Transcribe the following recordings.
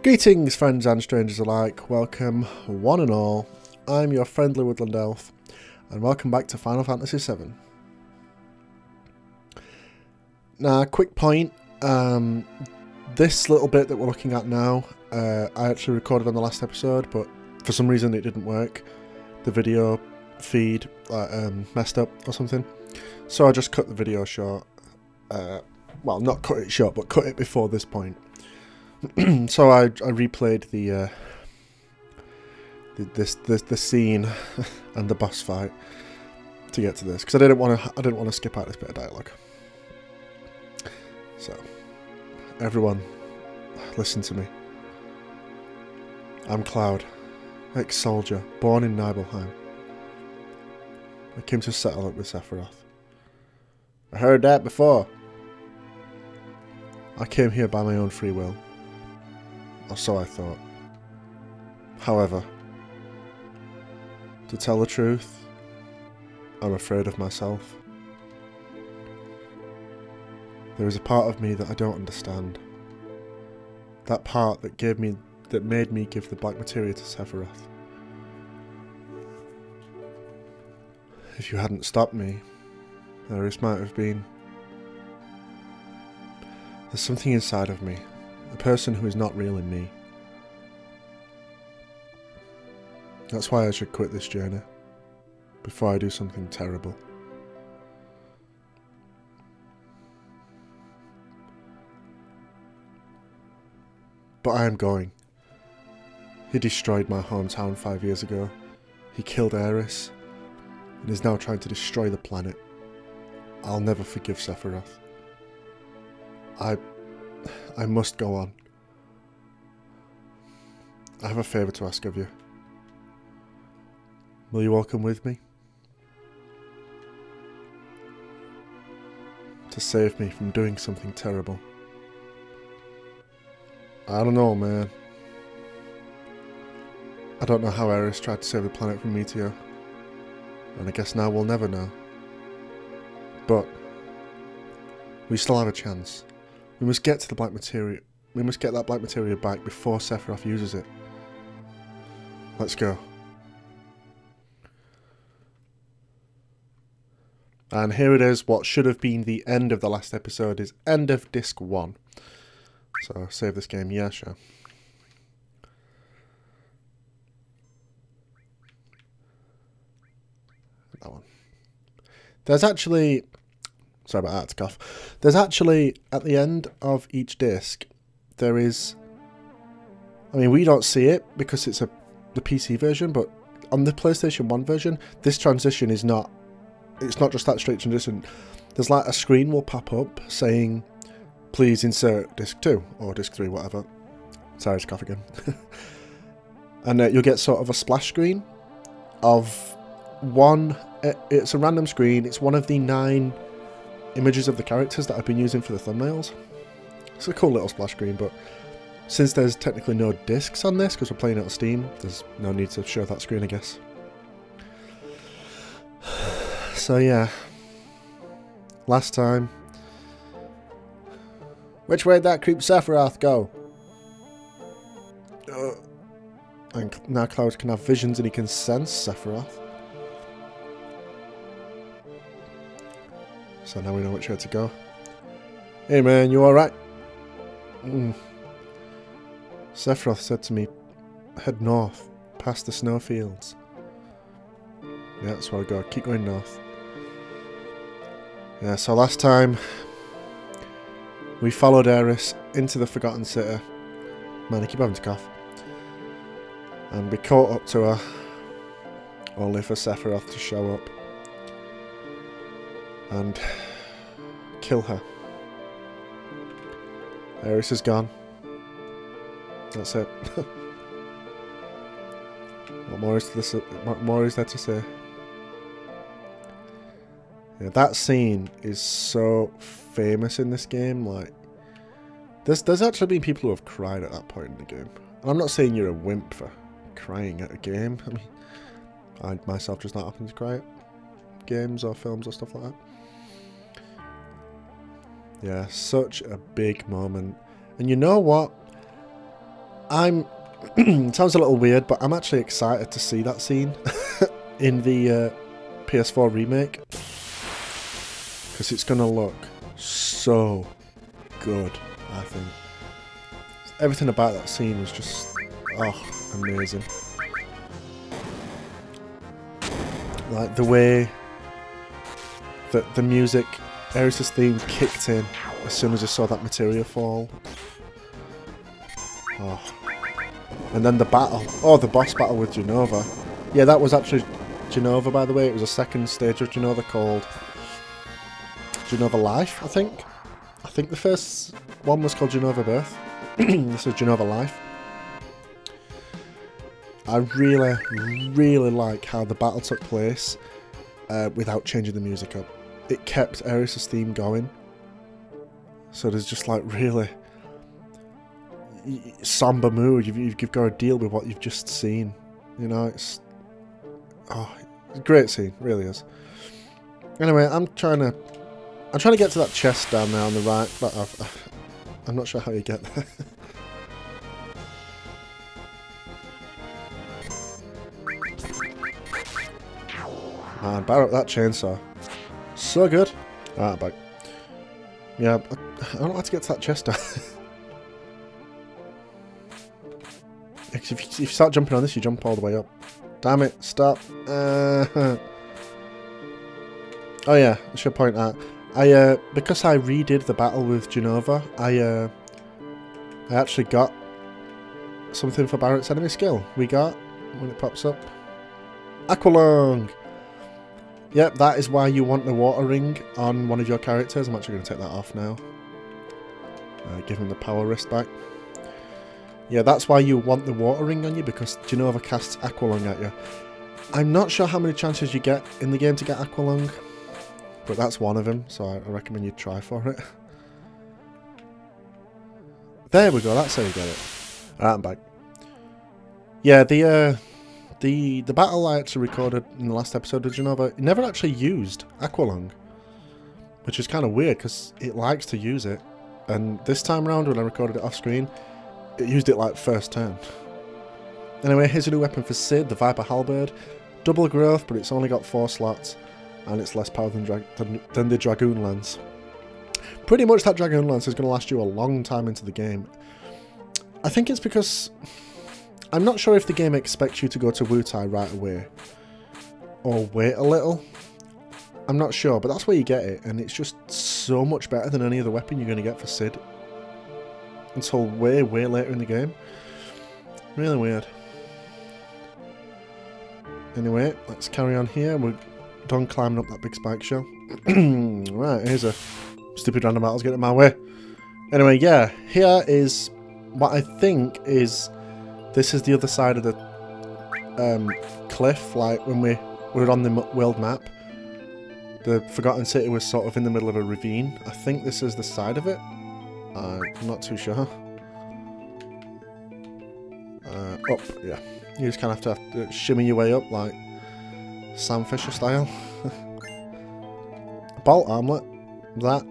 Greetings friends and strangers alike, welcome one and all, I'm your friendly woodland elf and welcome back to Final Fantasy VII. Now quick point, this little bit that we're looking at now, I actually recorded on the last episode but for some reason it didn't work, the video feed messed up or something, so I just cut the video short, well not cut it short but cut it before this point. So I replayed the scene and the boss fight to get to this because I didn't want to skip out this bit of dialogue. So everyone, listen to me. I'm Cloud, ex-soldier, born in Nibelheim. I came to settle it with Sephiroth. I heard that before. I came here by my own free will. Or so I thought. However, to tell the truth, I'm afraid of myself. There is a part of me that I don't understand. That part that made me give the black materia to Sephiroth. If you hadn't stopped me, the risk might have been. There's something inside of me. A person who is not really me. That's why I should quit this journey before I do something terrible. But I am going. He destroyed my hometown 5 years ago. He killed Aeris and is now trying to destroy the planet. I'll never forgive Sephiroth. I must go on. I have a favour to ask of you. Will you all come with me? To save me from doing something terrible. I don't know, man. I don't know how Aeris tried to save the planet from Meteor. And I guess now we'll never know. But we still have a chance. We must get to the black materia. We must get that black materia back before Sephiroth uses it. Let's go. And here it is, what should have been the end of the last episode is end of disc 1. So save this game, yeah, sure. That one. There's actually... Sorry about that, it's a cough. There's actually, at the end of each disc, there is... I mean, we don't see it because it's the PC version, but on the PlayStation 1 version, this transition is not... It's not just that straight transition. There's like a screen will pop up saying, please insert disc 2, or disc 3, whatever. Sorry, it's a cough again. And you'll get sort of a splash screen of one... It's a random screen, it's one of the 9... images of the characters that I've been using for the thumbnails. It's a cool little splash screen, but since there's technically no discs on this because we're playing it on Steam, there's no need to show that screen, I guess. So yeah, last time. Which way did that creep Sephiroth go? And now Cloud can have visions and he can sense Sephiroth. So now we know which way to go. Hey man, you alright? Sephiroth said to me, head north, past the snowfields. Yeah, that's where I go. Keep going north. Yeah, so last time we followed Aeris into the Forgotten City. Man, I keep having to cough. And we caught up to her, only for Sephiroth to show up and kill her. Aeris is gone. That's it. What more is there to say? Yeah, that scene is so famous in this game. Like, there's actually been people who have cried at that point in the game. And I'm not saying you're a wimp for crying at a game. I mean, I myself just not happen to cry at games or films or stuff like that. Yeah, such a big moment. And you know what? it sounds a little weird, but I'm actually excited to see that scene in the PS4 remake. Because it's going to look so good, I think. Everything about that scene was just, oh, amazing. Like the way that the music, Aeris' theme, kicked in as soon as I saw that materia fall. Oh. And then the battle. Oh, the boss battle with Genova. Yeah, that was actually Genova, by the way. It was a second stage of Genova called Genova Life, I think. I think the first one was called Genova Birth. This is Genova Life. I really like how the battle took place without changing the music up. It kept Aeris' theme going. So there's just like really somber mood. You've got to deal with what you've just seen. You know, it's a great scene, really is. Anyway, I'm trying to get to that chest down there on the right, but I'm not sure how you get there. Man, batter up that chainsaw. So good. Alright, back. Yeah, I don't know how to get to that chest down. If you start jumping on this, you jump all the way up. Damn it, stop. Oh yeah, I should point out. Because I redid the battle with Genova, I actually got something for Barrett's enemy skill. We got, when it pops up, Aqualung. Yep, that is why you want the water ring on one of your characters. I'm actually going to take that off now. Give him the power wrist back. Yeah, that's why you want the water ring on you, because Genova casts Aqualung at you. I'm not sure how many chances you get in the game to get Aqualung, but that's one of them, so I recommend you try for it. There we go, that's how you get it. Alright, I'm back. Yeah, the battle I actually recorded in the last episode of Genova never actually used Aqualung, which is kind of weird because it likes to use it. And this time around, when I recorded it off screen, it used it like first turn. Anyway, here's a new weapon for Cid, the Viper Halberd. Double growth, but it's only got 4 slots, and it's less power than the Dragoon Lance. Pretty much that Dragoon Lance is going to last you a long time into the game. I think it's because I'm not sure if the game expects you to go to Wutai right away, or wait a little. I'm not sure, but that's where you get it, and it's just so much better than any other weapon you're going to get for Cid. Until way later in the game. Really weird. Anyway, let's carry on here. We're done climbing up that big spike shell. Right, here's a stupid random battle's getting in my way. Anyway, yeah, here is what I think is... This is the other side of the cliff, like when we were on the world map. The Forgotten City was sort of in the middle of a ravine. I think this is the side of it. I'm not too sure. Up, yeah. You just kind of have to shimmy your way up, like Sam Fisher style. Bolt armlet. That,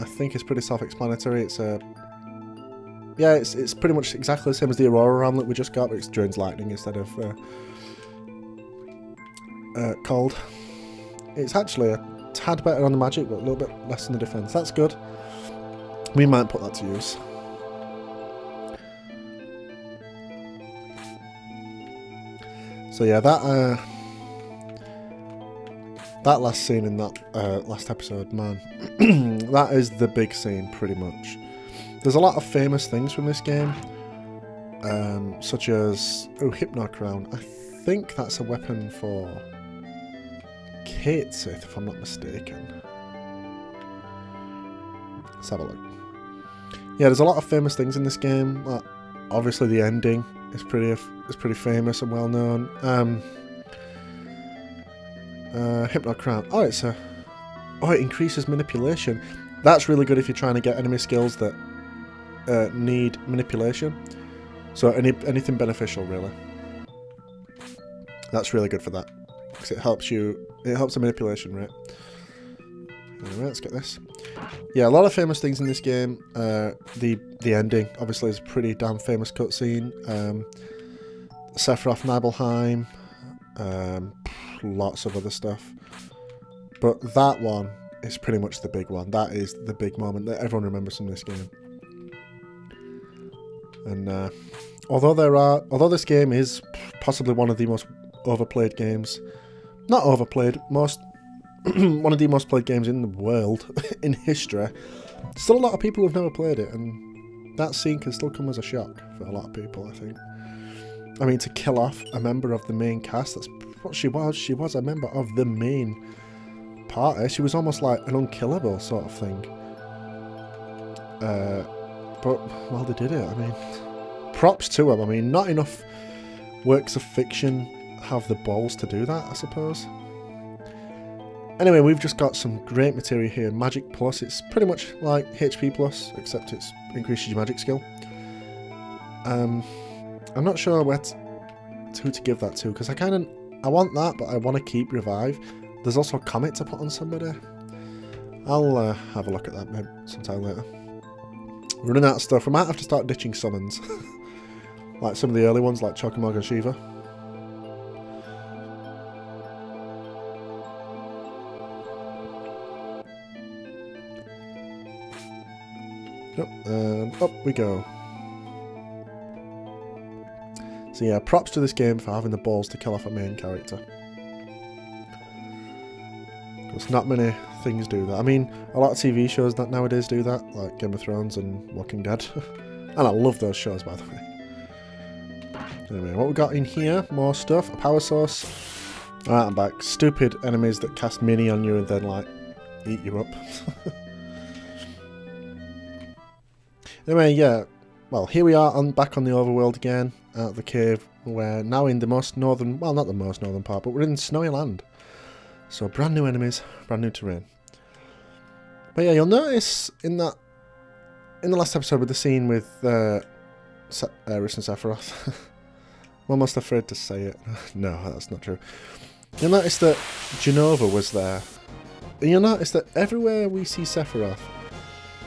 I think, is pretty self-explanatory. It's a... Yeah, it's pretty much exactly the same as the Aurora armlet we just got, but it drains lightning instead of cold. It's actually a tad better on the magic, but a little bit less on the defense. That's good. We might put that to use. So yeah, that last scene in that last episode, man, that is the big scene, pretty much. There's a lot of famous things from this game, such as Hypno Crown. I think that's a weapon for Kate Sith, if I'm not mistaken. Let's have a look. Yeah, there's a lot of famous things in this game. Obviously, the ending is pretty famous and well known. Hypno Crown. Oh, it increases manipulation. That's really good if you're trying to get enemy skills that need manipulation. So anything beneficial, really. That's really good for that because it helps you. It helps the manipulation rate. Anyway, let's get this. Yeah, a lot of famous things in this game. The ending, obviously, is a pretty damn famous cutscene. Sephiroth Nibelheim, lots of other stuff. But that one is pretty much the big one. That is the big moment that everyone remembers from this game. And although this game is possibly one of the most overplayed games, not overplayed, one of the most played games in the world, in history, still a lot of people who've never played it, and that scene can still come as a shock for a lot of people, I think. I mean, to kill off a member of the main cast, that's what she was. She was a member of the main party. She was almost like an unkillable sort of thing. But, well, they did it. I mean, props to them. I mean, not enough works of fiction have the balls to do that, I suppose. Anyway, we've just got some great material here. Magic Plus, it's pretty much like HP Plus, except it's increases your magic skill. I'm not sure who to give that to, because I want that, but I want to keep Revive. There's also a comet to put on somebody. I'll have a look at that maybe sometime later. We're running out of stuff. We might have to start ditching summons. Like some of the early ones, like Chokamog and Shiva. Yep, and up we go. So yeah, props to this game for having the balls to kill off a main character. Because not many things do that. I mean, a lot of TV shows that nowadays do that, like Game of Thrones and Walking Dead. And I love those shows, by the way. Anyway, what we got in here? More stuff. A power source. Alright, I'm back. Stupid enemies that cast mini on you and then, like, eat you up. Anyway, yeah. Well, here we are back on the overworld again, out of the cave. We're now in the most northern, well, not the most northern part, but we're in Snowy Land. So brand new enemies, brand new terrain. But yeah, you'll notice in the last episode with the scene with Eris and Sephiroth, I'm almost afraid to say it. No, that's not true. You'll notice that Genova was there. And you'll notice that everywhere we see Sephiroth,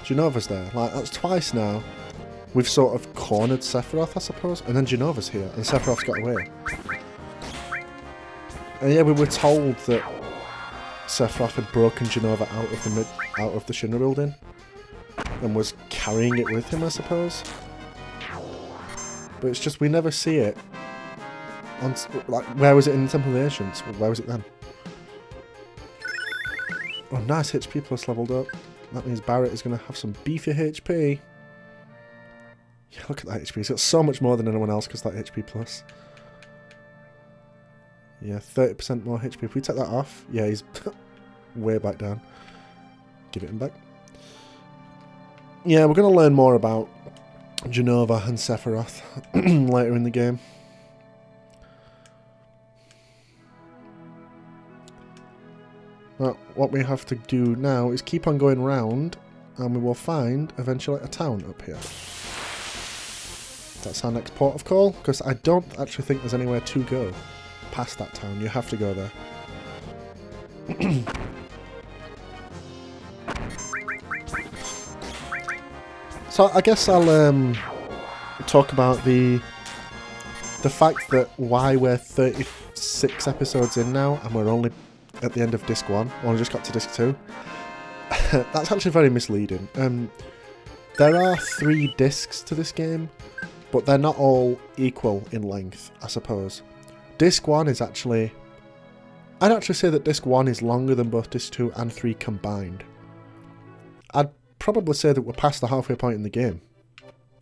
Genova's there. Like, that's twice now. We've sort of cornered Sephiroth, I suppose, and then Genova's here, and Sephiroth's got away. And yeah, we were told that Sephiroth had broken Genova out of the Shinra building and was carrying it with him, I suppose. But it's just we never see it. Like, where was it in the Temple of the Ancients? Where was it then? Oh, nice HP plus leveled up. That means Barret is going to have some beefy HP. Yeah, look at that HP. He's got so much more than anyone else because that HP plus. Yeah, 30% more HP. If we take that off, yeah, he's way back down. Give it him back. Yeah, we're going to learn more about Genova and Sephiroth later in the game. Well, what we have to do now is keep on going round, and we will find eventually a town up here. That's our next port of call, because I don't actually think there's anywhere to go past that town. You have to go there. So I guess I'll talk about the fact that why we're 36 episodes in now and we're only at the end of disc 1. Well, I just got to disc 2. That's actually very misleading. There are 3 discs to this game, but they're not all equal in length, I suppose. Disc 1 is actually... I'd actually say that disc 1 is longer than both disc 2 and 3 combined. I'd probably say that we're past the halfway point in the game,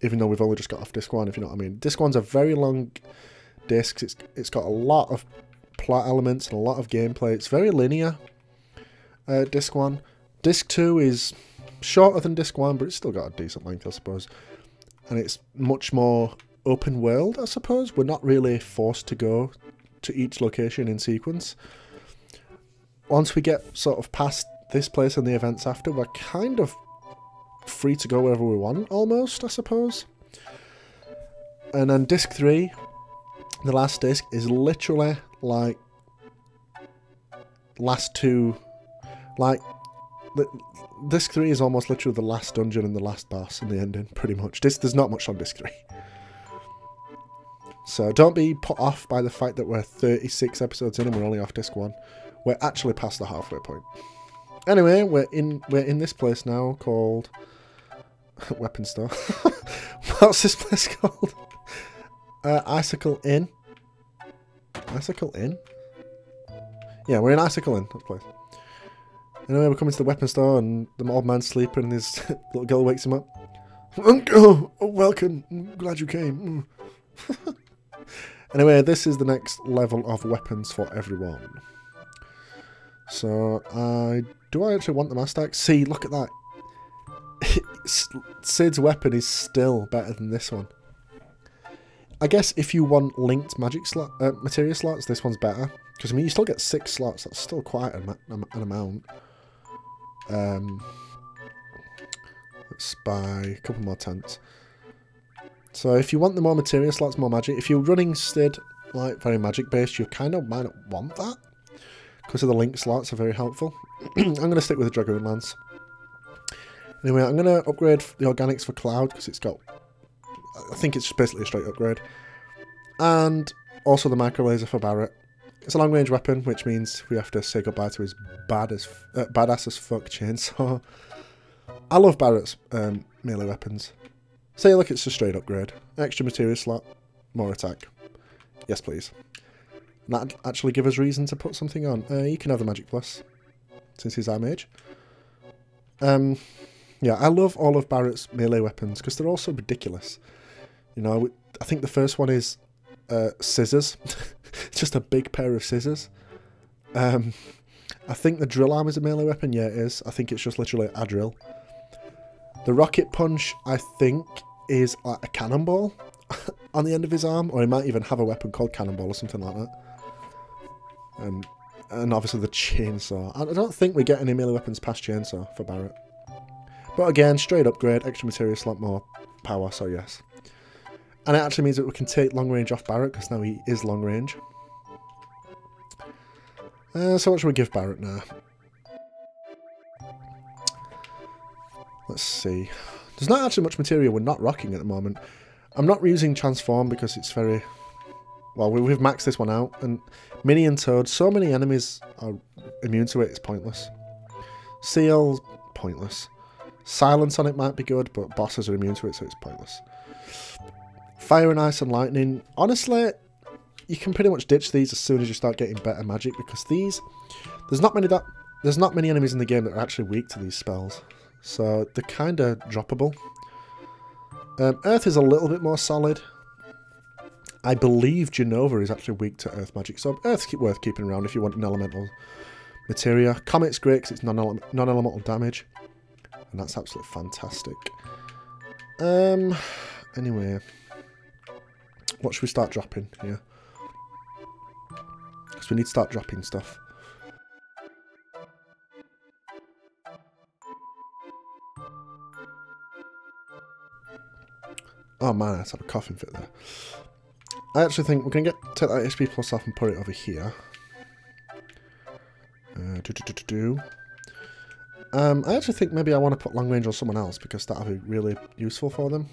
even though we've only just got off disc 1, if you know what I mean. Disc 1's a very long disc. It's got a lot of plot elements and a lot of gameplay. It's very linear, disc 1. Disc 2 is shorter than disc 1, but it's still got a decent length, I suppose. And it's much more open world, I suppose. We're not really forced to go to each location in sequence. Once we get sort of past this place and the events after, we're kind of free to go wherever we want, almost, I suppose. And then disc 3, the last disc, is literally like last 2, like Disc 3 is almost literally the last dungeon and the last boss in the ending, pretty much. There's not much on Disc 3. So don't be put off by the fact that we're 36 episodes in and we're only off Disc 1. We're actually past the halfway point. Anyway, we're in this place now called Weapon Store. What's this place called? Icicle Inn. Icicle Inn? Yeah, we're in Icicle Inn, that place. Anyway, we're coming to the weapon store and the old man's sleeping and his little girl wakes him up. Oh, welcome. Glad you came. Anyway, this is the next level of weapons for everyone. So, do I actually want the master axe? See, look at that. Sid's weapon is still better than this one. I guess if you want linked magic materia slots, this one's better. Because, I mean, you still get 6 slots. That's still quite an amount. Let's buy a couple more tents. So if you want the more materia slots, more magic. If you're running Sid, like, very magic-based, you kind of might not want that. Because of the link slots are very helpful. I'm going to stick with the Dragoon Lance. Anyway, I'm going to upgrade the organics for Cloud, because it's got... I think it's basically a straight upgrade. And also the micro laser for Barrett. It's a long range weapon, which means we have to say goodbye to his badass as fuck chainsaw. I love Barrett's melee weapons. Say look, it's a straight upgrade. Extra materia slot, more attack. Yes, please. And that actually give us reason to put something on. You can have the Magic Plus, since he's our mage. Yeah, I love all of Barrett's melee weapons, because they're all so ridiculous. You know, I think the first one is scissors. It's just a big pair of scissors. I think the drill arm is a melee weapon. Yeah, it is. I think it's just literally a drill. The rocket punch, I think, is like a cannonball on the end of his arm. Or he might even have a weapon called cannonball or something like that. And obviously the chainsaw. I don't think we get any melee weapons past chainsaw for Barrett. But again, straight upgrade, extra material slot, more power, so yes. And it actually means that we can take long range off Barrett, because now he is long range. So what should we give Barrett now? Let's see. There's not actually much material we're not rocking at the moment. I'm not using Transform because it's very... Well, we've maxed this one out. And Mini and Toad, so many enemies are immune to it, it's pointless. Seal, pointless. Silence on it might be good, but bosses are immune to it, so it's pointless. Fire and Ice and Lightning. Honestly, you can pretty much ditch these as soon as you start getting better magic, because these... There's not many enemies in the game that are actually weak to these spells. So they're kind of droppable. Earth is a little bit more solid. I believe Genova is actually weak to earth magic, so Earth's worth keeping around if you want an elemental materia. Comet's great because it's non-elemental damage. And that's absolutely fantastic. Anyway. What should we start dropping here? Because we need to start dropping stuff. Oh man, I had a coughing fit there. I actually think we're going to take that HP plus off and put it over here. I actually think maybe I want to put long range on someone else, because that'll be really useful for them.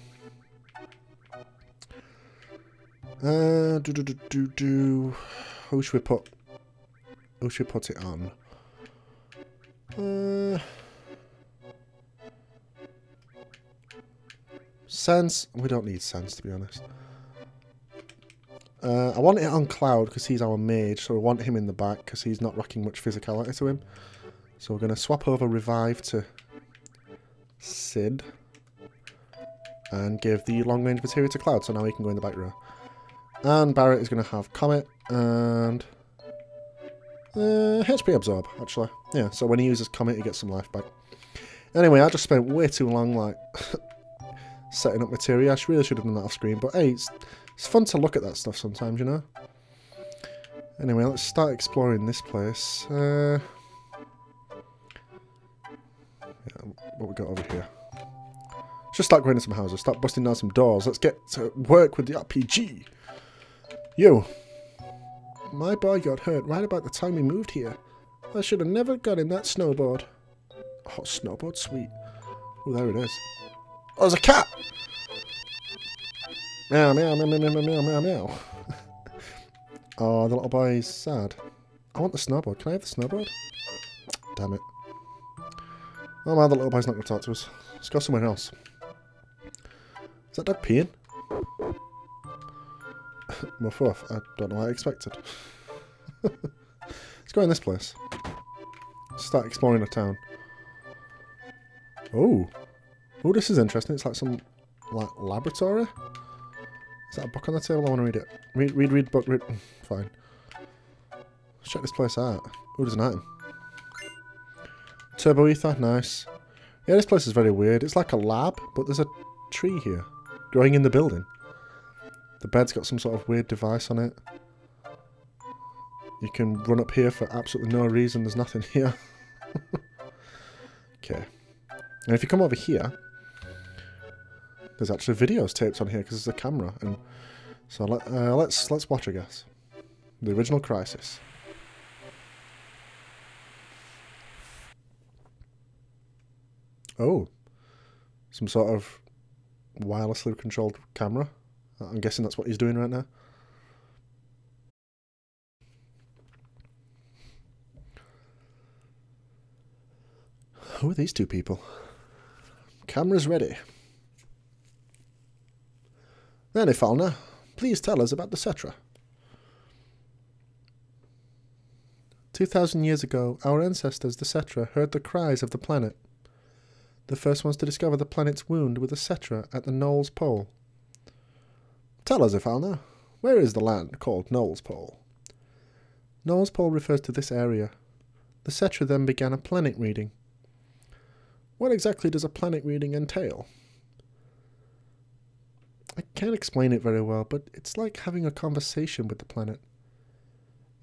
Who should we put? Who should we put it on? Sense. We don't need Sense, to be honest. I want it on Cloud because he's our mage, so we want him in the back because he's not rocking much physicality to him. So we're going to swap over Revive to Sid and give the long range materia to Cloud, so now he can go in the back row. And Barrett is going to have Comet and HP Absorb, actually. Yeah, so when he uses Comet, he gets some life back. Anyway, I just spent way too long, like, setting up materia. I really should have done that off screen, but hey, it's fun to look at that stuff sometimes, you know? Anyway, let's start exploring this place. Yeah, what we got over here? Just start going into some houses, start busting down some doors. Let's get to work with the RPG. Yo, my boy got hurt right about the time we moved here. I should have never got him that snowboard. Oh, snowboard, sweet. Oh, there it is. Oh, there's a cat! Meow, meow, meow, meow, meow, meow, meow, meow. Oh, the little boy's sad. I want the snowboard. Can I have the snowboard? Damn it. Oh man, the little boy's not going to talk to us. Let's go somewhere else. Is that dog peeing? Muff off. I don't know what I expected. Let's go in this place. Start exploring the town. Oh. Oh, this is interesting. It's like some laboratory. Is that a book on the table? I want to read it. Read book. Read. Fine. Let's check this place out. Oh, there's an item. Turbo ether. Nice. Yeah, this place is very weird. It's like a lab, but there's a tree here growing in the building. The bed's got some sort of weird device on it. You can run up here for absolutely no reason. There's nothing here. Okay. And if you come over here, there's actually videos taped on here because there's a camera. And so let's watch, I guess. The original Crisis. Oh, some sort of wirelessly controlled camera. I'm guessing that's what he's doing right now. Who are these two people? Camera's ready. Then, Ifalna, please tell us about the Cetra. 2,000 years ago, our ancestors, the Cetra, heard the cries of the planet. The first ones to discover the planet's wound were the Cetra at the Knowles Pole. Tell us, Ifalna, where is the land called Knowles Pole? Knowles Pole refers to this area. The Cetra then began a planet reading. What exactly does a planet reading entail? I can't explain it very well, but it's like having a conversation with the planet.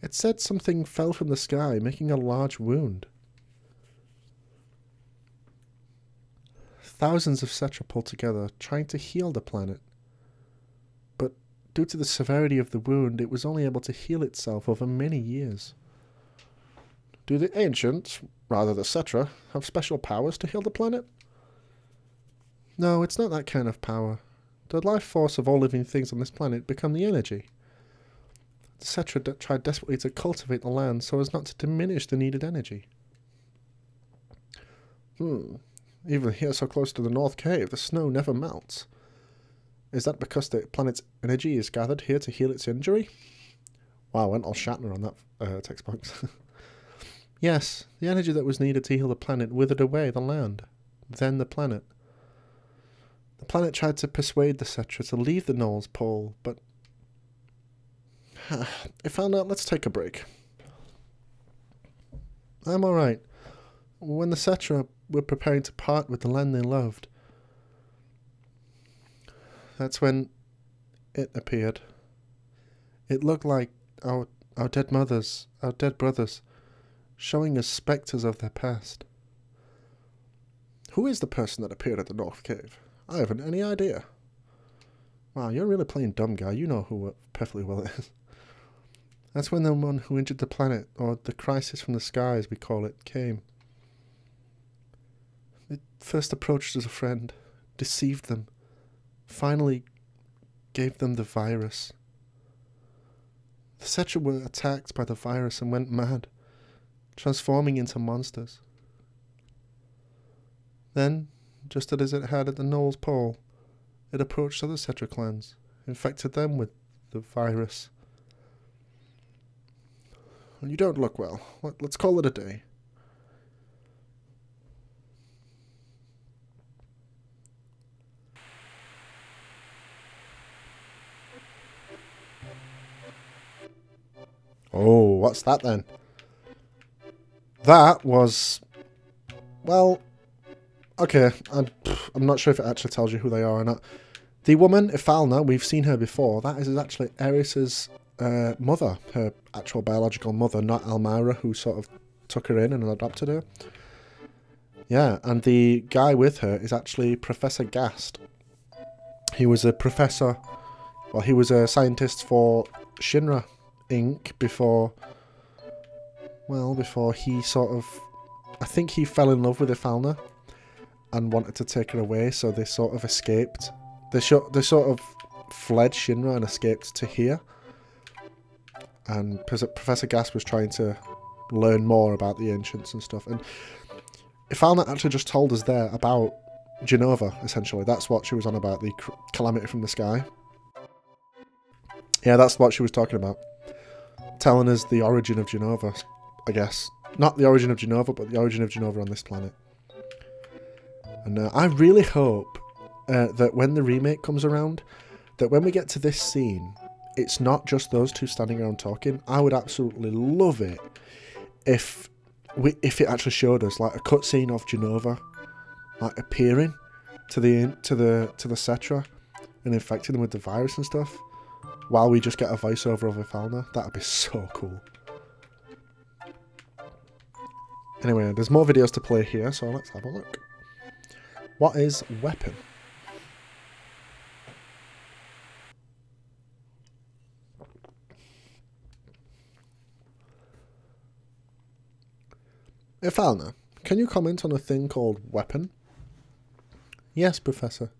It said something fell from the sky, making a large wound. Thousands of Cetra pulled together, trying to heal the planet. But due to the severity of the wound, it was only able to heal itself over many years. Do the ancients, rather the Cetra, have special powers to heal the planet? No, it's not that kind of power. The life force of all living things on this planet become the energy. The Cetra tried desperately to cultivate the land so as not to diminish the needed energy. Even here so close to the North Cave, the snow never melts. Is that because the planet's energy is gathered here to heal its injury? Wow, I went all Shatner on that text box. Yes, the energy that was needed to heal the planet withered away the land, then the planet. The planet tried to persuade the Cetra to leave the Knowles Pole, but... I found out, let's take a break. I'm alright. When the Cetra were preparing to part with the land they loved, that's when it appeared. It looked like our dead mothers, our dead brothers, showing us spectres of their past. Who is the person that appeared at the North Cave? I haven't any idea. Wow, you're really playing dumb, guy. You know who perfectly well it is. That's when the one who injured the planet, or the crisis from the sky as we call it, came. It first approached as a friend, deceived them, finally gave them the virus. The Cetra were attacked by the virus and went mad, transforming into monsters. Then, just as it had at the Knowles Pole, it approached other Cetra clans, infected them with the virus. Well, you don't look well. Let's call it a day. Oh, what's that then? That was... Well... Okay, I'm not sure if it actually tells you who they are or not. The woman, Ifalna, we've seen her before. That is actually Eris's mother, her actual biological mother, not Almira, who sort of took her in and adopted her. Yeah, and the guy with her is actually Professor Gast. He was a professor, well, he was a scientist for Shinra Inc. before he sort of I think he fell in love with Ifalna and wanted to take her away, so they sort of escaped. They sort of fled Shinra and escaped to here. And Professor Gas was trying to learn more about the ancients and stuff. And Ifalna actually just told us there about Genova, essentially. That's what she was on about, the calamity from the sky. Yeah, that's what she was talking about. Telling us the origin of Genova, I guess. Not the origin of Genova, but the origin of Genova on this planet. And I really hope that when the remake comes around, that when we get to this scene, it's not just those two standing around talking. I would absolutely love it if it actually showed us like a cutscene of Genova, like appearing to the Cetra and infecting them with the virus and stuff, while we just get a voiceover of Ifalna. That'd be so cool. Anyway, there's more videos to play here, so let's have a look. What is weapon? Ifalna, can you comment on a thing called weapon? Yes, Professor.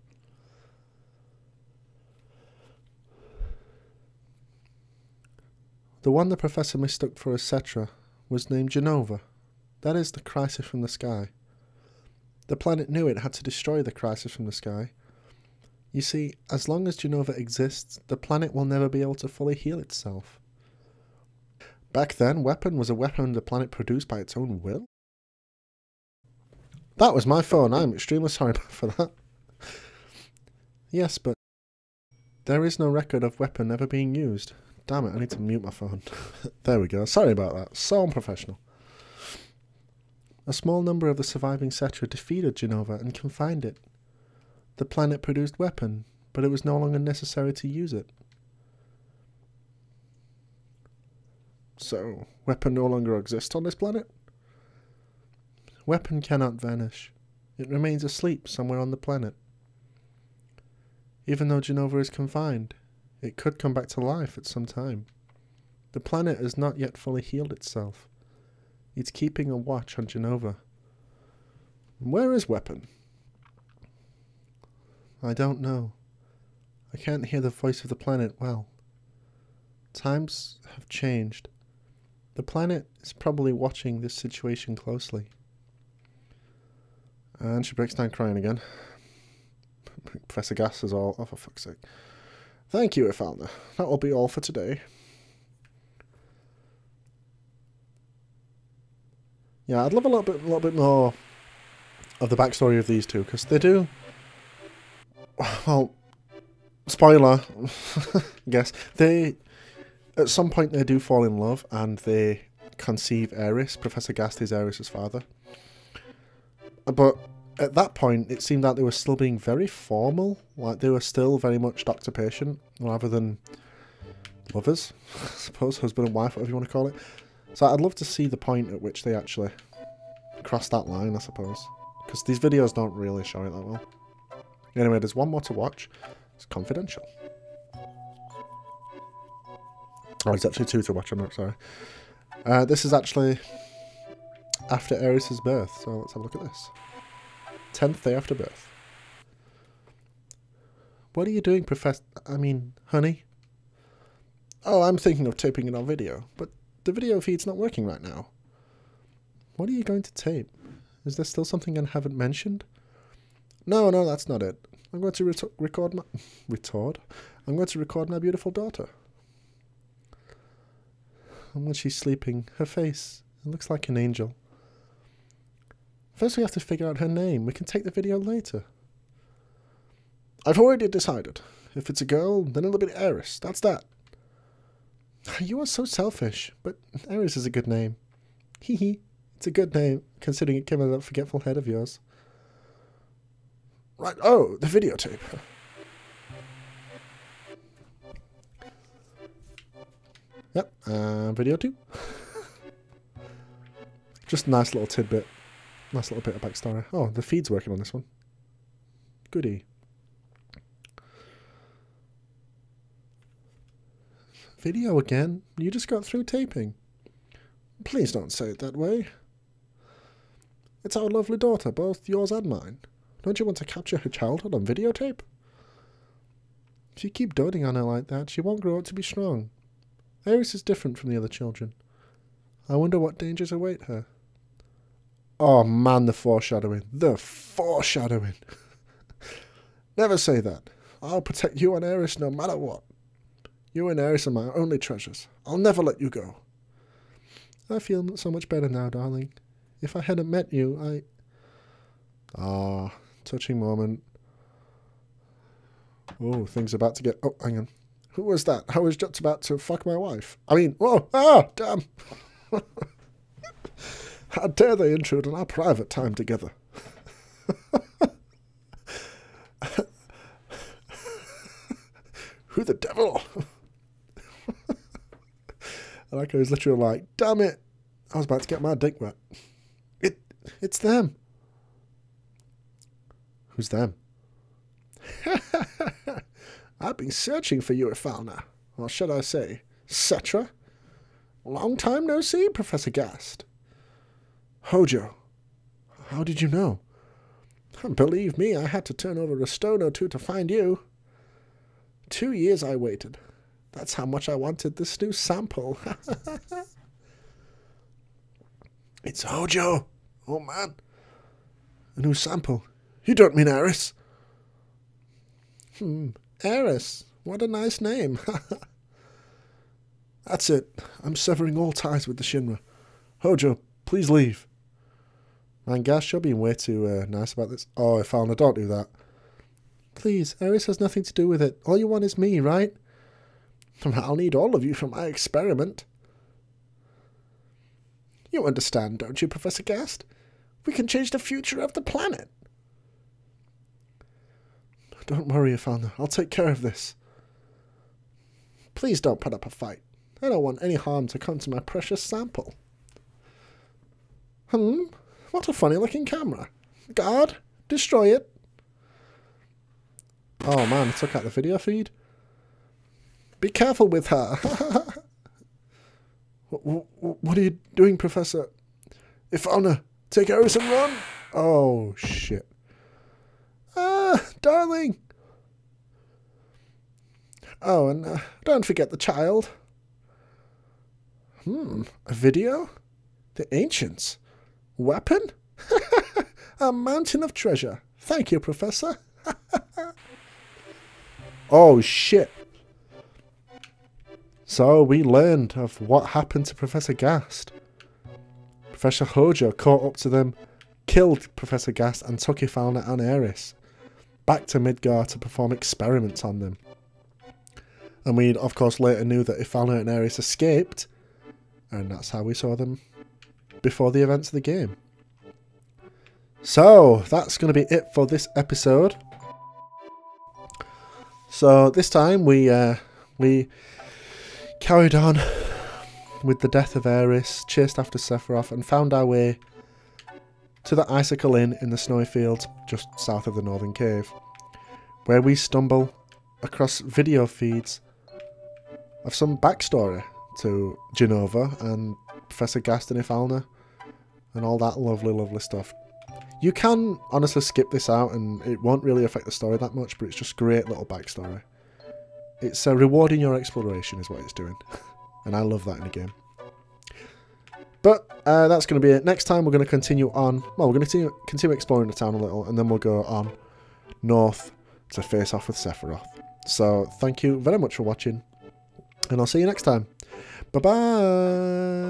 The one the Professor mistook for a Cetra was named Genova. That is the crisis from the sky. The planet knew it had to destroy the crisis from the sky. You see, as long as Genova exists, the planet will never be able to fully heal itself. Back then, weapon was a weapon the planet produced by its own will. That was my phone. I'm extremely sorry for that. Yes, but there is no record of weapon ever being used. Damn it, I need to mute my phone. There we go. Sorry about that. So unprofessional. A small number of the surviving Cetra defeated Genova and confined it. The planet produced weapon, but it was no longer necessary to use it. So, weapon no longer exists on this planet? Weapon cannot vanish. It remains asleep somewhere on the planet. Even though Genova is confined, it could come back to life at some time. The planet has not yet fully healed itself. It's keeping a watch on Genova. Where is weapon? I don't know. I can't hear the voice of the planet well. Times have changed. The planet is probably watching this situation closely. And she breaks down crying again. Professor Gas is all, oh for fuck's sake. Thank you, Ifalna. That will be all for today. Yeah, I'd love a little bit more of the backstory of these two, because they do, well, spoiler, I guess, at some point they do fall in love, and they conceive Eris. Professor Gast is Eris's father. But at that point, it seemed like they were still being very formal, like they were still very much doctor-patient, rather than lovers, I suppose, husband and wife, whatever you want to call it. So I'd love to see the point at which they actually cross that line, I suppose. Because these videos don't really show it that well. Anyway, there's one more to watch. It's confidential. Oh, it's actually two to watch, I'm not sorry. This is actually after Eris's birth, so let's have a look at this. 10th day after birth. What are you doing, honey? Oh, I'm thinking of taping it on video, but the video feed's not working right now. What are you going to tape? Is there still something I haven't mentioned? No, that's not it. I'm going to record my... I'm going to record my beautiful daughter. And when she's sleeping, her face, it looks like an angel. First we have to figure out her name. We can take the video later. I've already decided. If it's a girl, then it'll be Eris. That's that. You are so selfish, but Eris is a good name. Hee hee. It's a good name, considering it came out of that forgetful head of yours. Right, oh, the videotape. Yep, video 2. Just a nice little tidbit. Nice little bit of backstory. Oh, the feed's working on this one. Goody. Video again? You just got through taping. Please don't say it that way. It's our lovely daughter, both yours and mine. Don't you want to capture her childhood on videotape? If you keep doting on her like that, she won't grow up to be strong. Eris is different from the other children. I wonder what dangers await her. Oh man, the foreshadowing. The foreshadowing. Never say that. I'll protect you and Eris no matter what. You and Eris are my only treasures. I'll never let you go. I feel so much better now, darling. If I hadn't met you, Ah, touching moment. Oh, things about to get... Oh, hang on. Who was that? I was just about to fuck my wife. I mean, whoa, damn. How dare they intrude on our private time together? Who the devil? And I was literally like, damn it. I was about to get my dick wet. It's them. Who's them? I've been searching for you, Ifalna. Or should I say, Cetra? Long time no see, Professor Gast. Hojo, how did you know? Believe me, I had to turn over a stone or two to find you. 2 years I waited. That's how much I wanted this new sample. It's Hojo. Oh, man. A new sample. You don't mean Eris? Eris. What a nice name. That's it. I'm severing all ties with the Shinra. Hojo, please leave. Man, Gash, you're being way too nice about this. Oh, Ifalna, don't do that. Please, Eris has nothing to do with it. All you want is me, right? I'll need all of you for my experiment. You understand, don't you, Professor Gast? We can change the future of the planet. Don't worry, Ifalna. I'll take care of this. Please don't put up a fight. I don't want any harm to come to my precious sample. What a funny-looking camera. Guard, destroy it. Oh, man, I took out the video feed. Be careful with her. What are you doing, Professor? Ifalna, take Eris and run. Oh, shit. Darling. Oh, and don't forget the child. A video? The Ancients. Weapon? A mountain of treasure. Thank you, Professor. Oh, shit. So we learned of what happened to Professor Gast. Professor Hojo caught up to them, killed Professor Gast and took Ifalna and Eris back to Midgar to perform experiments on them. And we, of course, later knew that Ifalna and Eris escaped, and that's how we saw them before the events of the game. So, that's going to be it for this episode. So, this time we carried on with the death of Eris, chased after Sephiroth, and found our way to the Icicle Inn in the snowy fields just south of the Northern Cave, where we stumble across video feeds of some backstory to Jenova and Professor Gast and Ifalna and all that lovely, lovely stuff. You can honestly skip this out and it won't really affect the story that much, but it's just great little backstory. It's rewarding your exploration is what it's doing. And I love that in a game. But that's going to be it. Next time we're going to continue on. Well, we're going to continue exploring the town a little, and then we'll go on north to face off with Sephiroth. So thank you very much for watching, and I'll see you next time. Bye-bye.